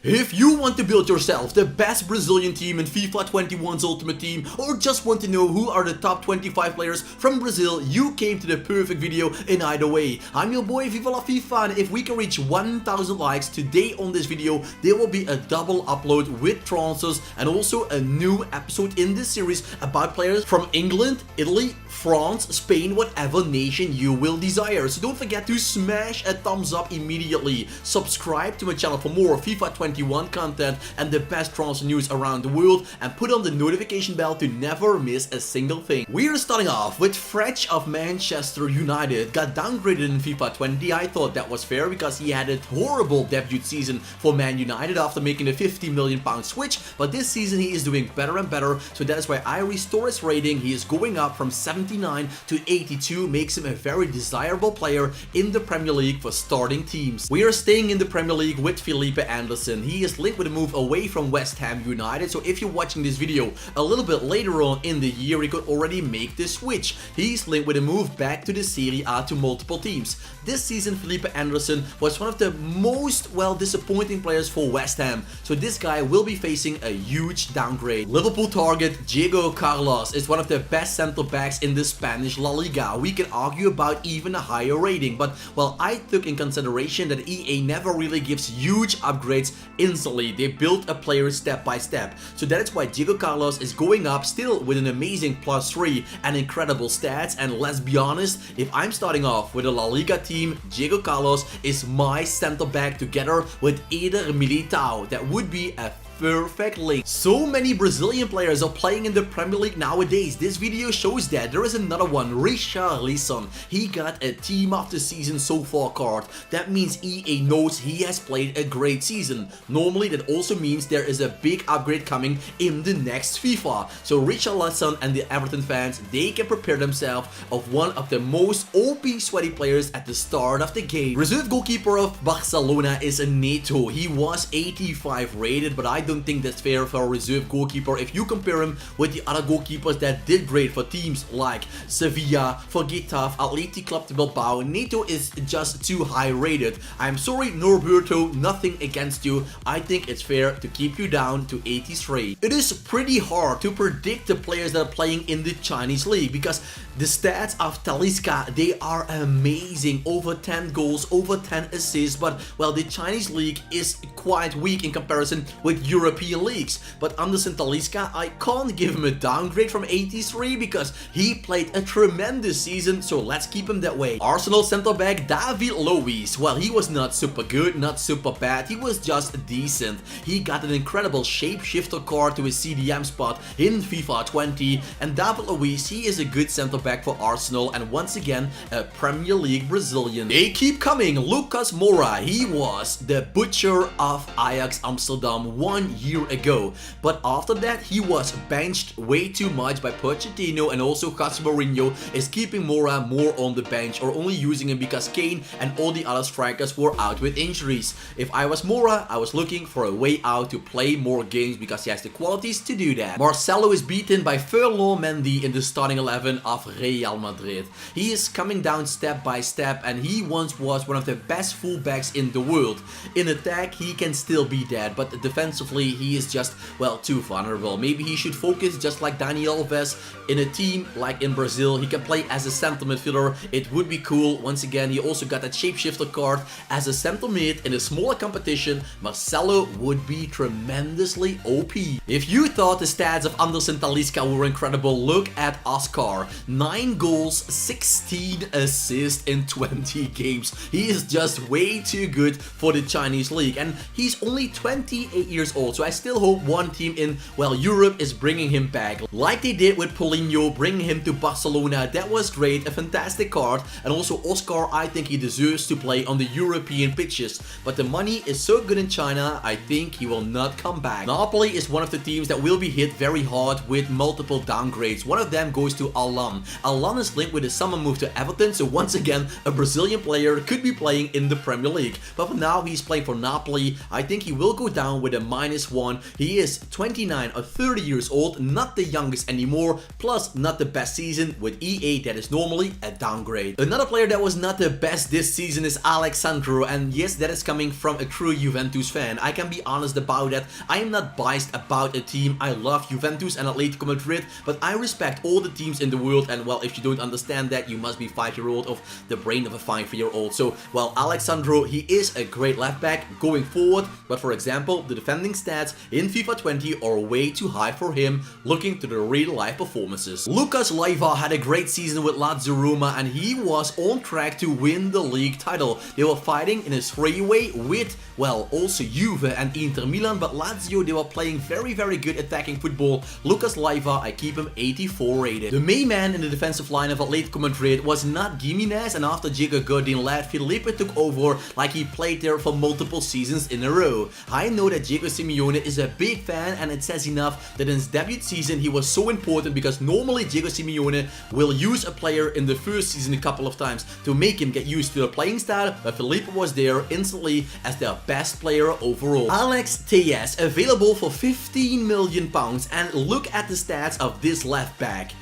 If you want to build yourself the best Brazilian team in FIFA 21's Ultimate Team, or just want to know who are the top 25 players from Brazil, you came to the perfect video in either way. I'm your boy Viva La FIFA, and if we can reach 1000 likes today on this video, there will be a double upload with transfers and also a new episode in this series about players from England, Italy, France, Spain, whatever nation you will desire. So don't forget to smash a thumbs up immediately. Subscribe to my channel for more FIFA 21 content and the best transfer news around the world, and put on the notification bell to never miss a single thing. We are starting off with Fred of Manchester United. Got downgraded in FIFA 20. I thought that was fair because he had a horrible debut season for Man United after making a £50 million switch, but this season he is doing better and better, so that is why I restore his rating. He is going up from 79 to 82, makes him a very desirable player in the Premier League for starting teams. We are staying in the Premier League with Felipe Anderson. He is linked with a move away from West Ham United, so if you're watching this video a little bit later on in the year, he could already make this switch. He's linked with a move back to the Serie A to multiple teams. This season Felipe Anderson was one of the most disappointing players for West Ham, so this guy will be facing a huge downgrade. Liverpool target Diego Carlos is one of the best centre backs in the Spanish La Liga. We can argue about even a higher rating, but I took in consideration that EA never really gives huge upgrades instantly. They build a player step by step, so that is why Diego Carlos is going up still with an amazing +3 and incredible stats. And let's be honest, if I'm starting off with a La Liga team, Diego Carlos is my center back together with Eder Militao. That would be a perfect link. So many Brazilian players are playing in the Premier League nowadays. This video shows that. There is another one, Richarlison. He got a team of the season so far card. That means EA knows he has played a great season. Normally that also means there is a big upgrade coming in the next FIFA. So Richarlison and the Everton fans, they can prepare themselves of one of the most OP sweaty players at the start of the game. Reserve goalkeeper of Barcelona is a Neto. He was 85 rated, but I don't think that's fair for a reserve goalkeeper if you compare him with the other goalkeepers that did great for teams like Sevilla, for Getafe, Athletic Club de Bilbao. Neto is just too high rated. I'm sorry Norberto, nothing against you. I think it's fair to keep you down to 83. It is pretty hard to predict the players that are playing in the Chinese league because the stats of Talisca, they are amazing. Over 10 goals, over 10 assists, but the Chinese league is quite weak in comparison with European leagues. But Anderson Talisca, I can't give him a downgrade from 83 because he played a tremendous season, so let's keep him that way. Arsenal centre back David Luiz, he was not super good, not super bad, he was just decent. He got an incredible shapeshifter card to his CDM spot in FIFA 20, and David Luiz, he is a good centre back for Arsenal, and once again a Premier League Brazilian. They keep coming. Lucas Moura, he was the butcher of Ajax Amsterdam 1 year ago, but after that he was benched way too much by Pochettino, and also Jose Mourinho is keeping Moura more on the bench or only using him because Kane and all the other strikers were out with injuries. If I was Moura, I was looking for a way out to play more games because he has the qualities to do that. Marcelo is beaten by Ferland Mendy in the starting 11 of Real Madrid. He is coming down step by step, and he once was one of the best fullbacks in the world. In attack he can still be that, but defensively he is just too vulnerable. Maybe he should focus just like Dani Alves in a team like in Brazil. He can play as a center midfielder. It would be cool. Once again, he also got that shapeshifter card as a center mid in a smaller competition. Marcelo would be tremendously OP. If you thought the stats of Anderson Talisca were incredible, look at Oscar. 9 goals, 16 assists in 20 games. He is just way too good for the Chinese league, and he's only 28 years old, so I still hope one team in Europe is bringing him back like they did with Paulinho, bringing him to Barcelona. That was great, a fantastic card. And also Oscar, I think he deserves to play on the European pitches, but the money is so good in China, I think he will not come back. Napoli is one of the teams that will be hit very hard with multiple downgrades. One of them goes to Alan. Alan is linked with a summer move to Everton, so once again a Brazilian player could be playing in the Premier League, but for now he's playing for Napoli. I think he will go down with a -1. He is 29 or 30 years old, not the youngest anymore, plus not the best season. With EA, that is normally a downgrade. Another player that was not the best this season is Alexandro, and yes, that is coming from a true Juventus fan. I can be honest about that. I am not biased about a team. I love Juventus and Atletico Madrid, but I respect all the teams in the world, and well, if you don't understand that, you must be 5-year-old of the brain of a 5-year-old. So, well, Alexandro, he is a great left back going forward, but for example, the defending stats in FIFA 20 are way too high for him, looking to the real life performances. Lucas Leiva had a great season with Lazio Roma, and he was on track to win the league title. They were fighting in a three-way with, well, also Juve and Inter Milan, but Lazio, they were playing very good attacking football. Lucas Leiva, I keep him 84 rated. The main man in the defensive line of Atletico Madrid was not Gimenez, and after Diego Godin left, Felipe took over like he played there for multiple seasons in a row. I know that Diego Simeone is a big fan, and it says enough that in his debut season he was so important, because normally Diego Simeone will use a player in the first season a couple of times to make him get used to the playing style, but Felipe was there instantly as their best player overall. Alex Telles, available for £15 million, and look at the stats of this left back.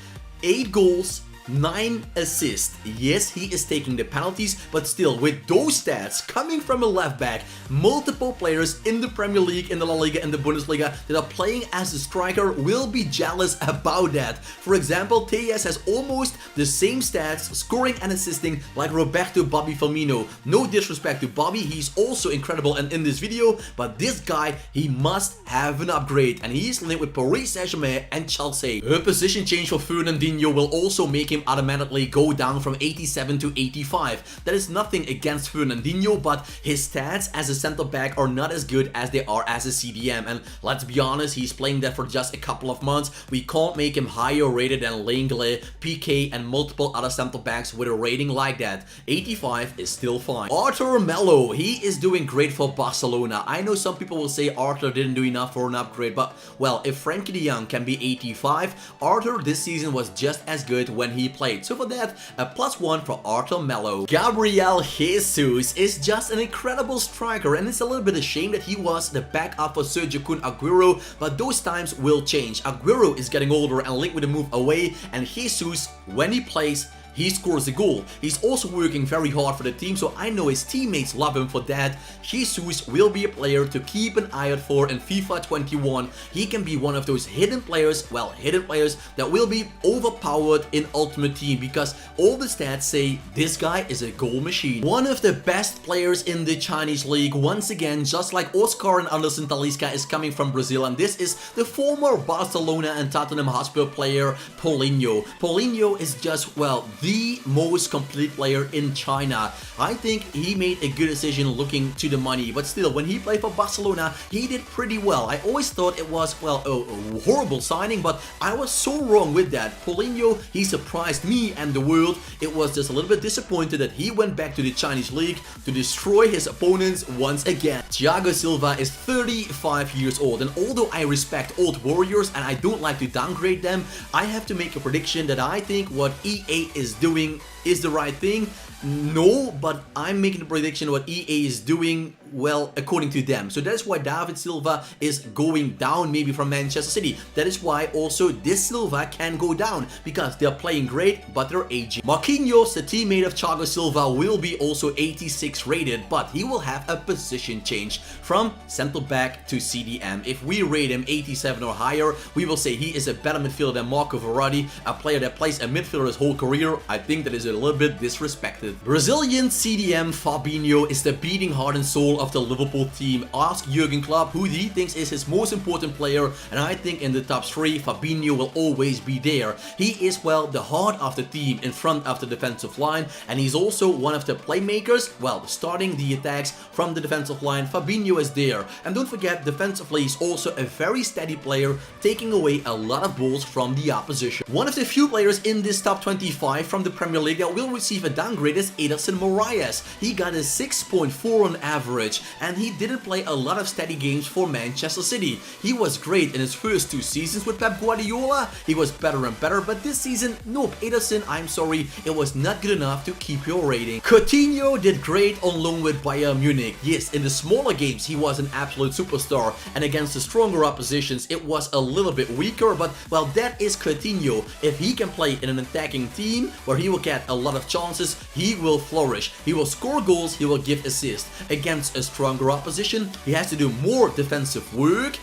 8 goals, 9 assists. Yes, he is taking the penalties, but still, with those stats coming from a left back, multiple players in the Premier League, in the La Liga, and the Bundesliga that are playing as a striker will be jealous about that. For example, Telles has almost the same stats, scoring and assisting, like Roberto Bobby Firmino. No disrespect to Bobby, he's also incredible and in this video, but this guy, he must have an upgrade, and he is linked with Paris Saint-Germain and Chelsea. A position change for Fernandinho will also make him automatically go down from 87 to 85. That is nothing against Fernandinho, but his stats as a center back are not as good as they are as a CDM, and let's be honest, he's playing there for just a couple of months. We can't make him higher rated than Lenglet, PK, and multiple other center backs with a rating like that. 85 is still fine. Arthur Melo, he is doing great for Barcelona. I know some people will say Arthur didn't do enough for an upgrade, but well, if Frankie de Jong can be 85, Arthur this season was just as good when he played. So for that, a +1 for Arthur Melo. Gabriel Jesus is just an incredible striker, and it's a little bit a shame that he was the backup for Sergio Kun Aguero, but those times will change. Aguero is getting older and linked with a move away, and Jesus, when he plays, he scores a goal. He's also working very hard for the team, so I know his teammates love him for that. Jesus will be a player to keep an eye out for in FIFA 21. He can be one of those hidden players, well, hidden players that will be overpowered in Ultimate Team, because all the stats say this guy is a goal machine. One of the best players in the Chinese league, once again, just like Oscar and Anderson Talisca, is coming from Brazil, and this is the former Barcelona and Tottenham Hotspur player, Paulinho. Paulinho is just, well, the most complete player in China. I think he made a good decision looking to the money, but still, when he played for Barcelona, he did pretty well. I always thought it was, well, a horrible signing, but I was so wrong with that. Paulinho, he surprised me and the world. It was just a little bit disappointed that he went back to the Chinese league to destroy his opponents once again. Thiago Silva is 35 years old, and although I respect old warriors and I don't like to downgrade them, I have to make a prediction that I think what EA is doing is the right thing. No, but I'm making a prediction what EA is doing, well, according to them. So that is why David Silva is going down, maybe from Manchester City. That is why also this Silva can go down, because they're playing great, but they're aging. Marquinhos, the teammate of Thiago Silva, will be also 86 rated, but he will have a position change from center back to CDM. If we rate him 87 or higher, we will say he is a better midfielder than Marco Verratti, a player that plays a midfielder his whole career. I think that is a little bit disrespected. Brazilian CDM Fabinho is the beating heart and soul of the Liverpool team. Ask Jurgen Klopp who he thinks is his most important player, and I think in the top 3, Fabinho will always be there. He is, well, the heart of the team in front of the defensive line, and he's also one of the playmakers, well, starting the attacks from the defensive line. Fabinho is there, and don't forget, defensively he's also a very steady player, taking away a lot of balls from the opposition. One of the few players in this top 25 from the Premier League that will receive a downgrade is Ederson Moraes. He got a 6.4 on average, and he didn't play a lot of steady games for Manchester City. He was great in his first 2 seasons with Pep Guardiola. He was better and better, but this season, nope, Ederson, I'm sorry, it was not good enough to keep your rating. Coutinho did great on loan with Bayern Munich. Yes, in the smaller games, he was an absolute superstar, and against the stronger oppositions, it was a little bit weaker, but well, that is Coutinho. If he can play in an attacking team where he will get a lot of chances, he will flourish. He will score goals, he will give assists. Against a stronger opposition, he has to do more defensive work.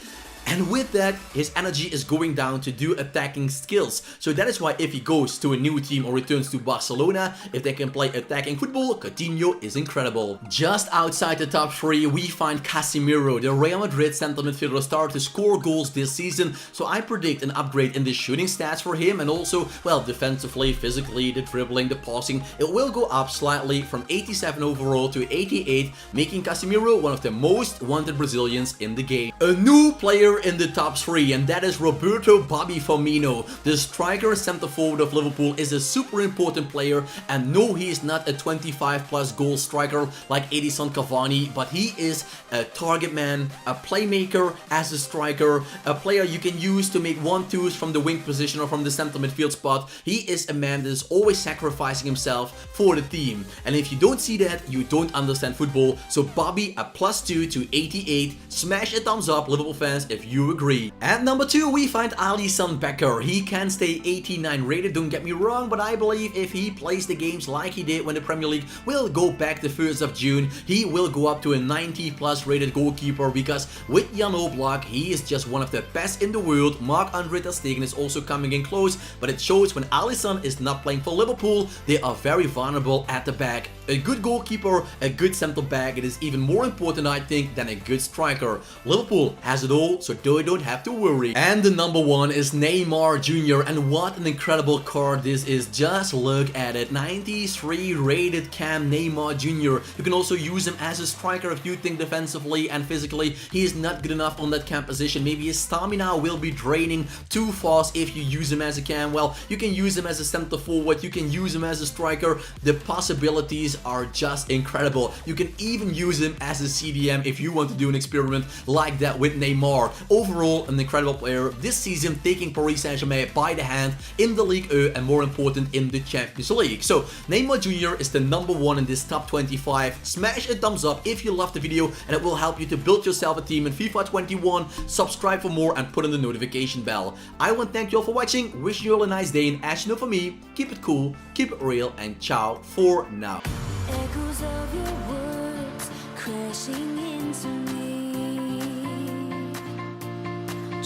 And with that, his energy is going down to do attacking skills. So that is why if he goes to a new team or returns to Barcelona, if they can play attacking football, Coutinho is incredible. Just outside the top 3, we find Casemiro. The Real Madrid central midfielder started to score goals this season. So I predict an upgrade in the shooting stats for him. And also, well, defensively, physically, the dribbling, the passing, it will go up slightly from 87 overall to 88, making Casemiro one of the most wanted Brazilians in the game. A new player in the top 3, and that is Roberto Bobby Firmino. The striker center forward of Liverpool is a super important player, and no, he is not a 25+ goal striker like Edison Cavani, but he is a target man, a playmaker as a striker, a player you can use to make 1-2s from the wing position or from the center midfield spot. He is a man that is always sacrificing himself for the team, and if you don't see that, you don't understand football. So Bobby, a +2 to 88. Smash a thumbs up, Liverpool fans, if you agree. At number 2, we find Alisson Becker. He can stay 89 rated, don't get me wrong, but I believe if he plays the games like he did when the Premier League will go back the 1st of June, he will go up to a 90+ rated goalkeeper, because with Jan Oblak, he is just one of the best in the world. Marc-Andre ter Stegen is also coming in close, but it shows when Alisson is not playing for Liverpool, they are very vulnerable at the back. A good goalkeeper, a good centre back, it is even more important, I think, than a good striker. Liverpool has it all, so they don't have to worry. And the number 1 is Neymar Jr. And what an incredible card this is. Just look at it. 93 rated cam Neymar Jr. You can also use him as a striker if you think defensively and physically he is not good enough on that cam position. Maybe his stamina will be draining too fast if you use him as a cam. Well, you can use him as a center forward, you can use him as a striker. The possibilities are just incredible. You can even use him as a CDM if you want to do an experiment like that with Neymar. Overall, an incredible player this season, taking Paris Saint-Germain by the hand in the Ligue 1 and more important in the Champions League. So Neymar Jr. is the number 1 in this top 25. Smash a thumbs up if you loved the video, and it will help you to build yourself a team in FIFA 21. Subscribe for more and put on the notification bell. I want to thank you all for watching, wish you all a nice day, and as you know for me, keep it cool, keep it real, and ciao for now. Echoes of your words crashing into me,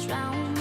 drown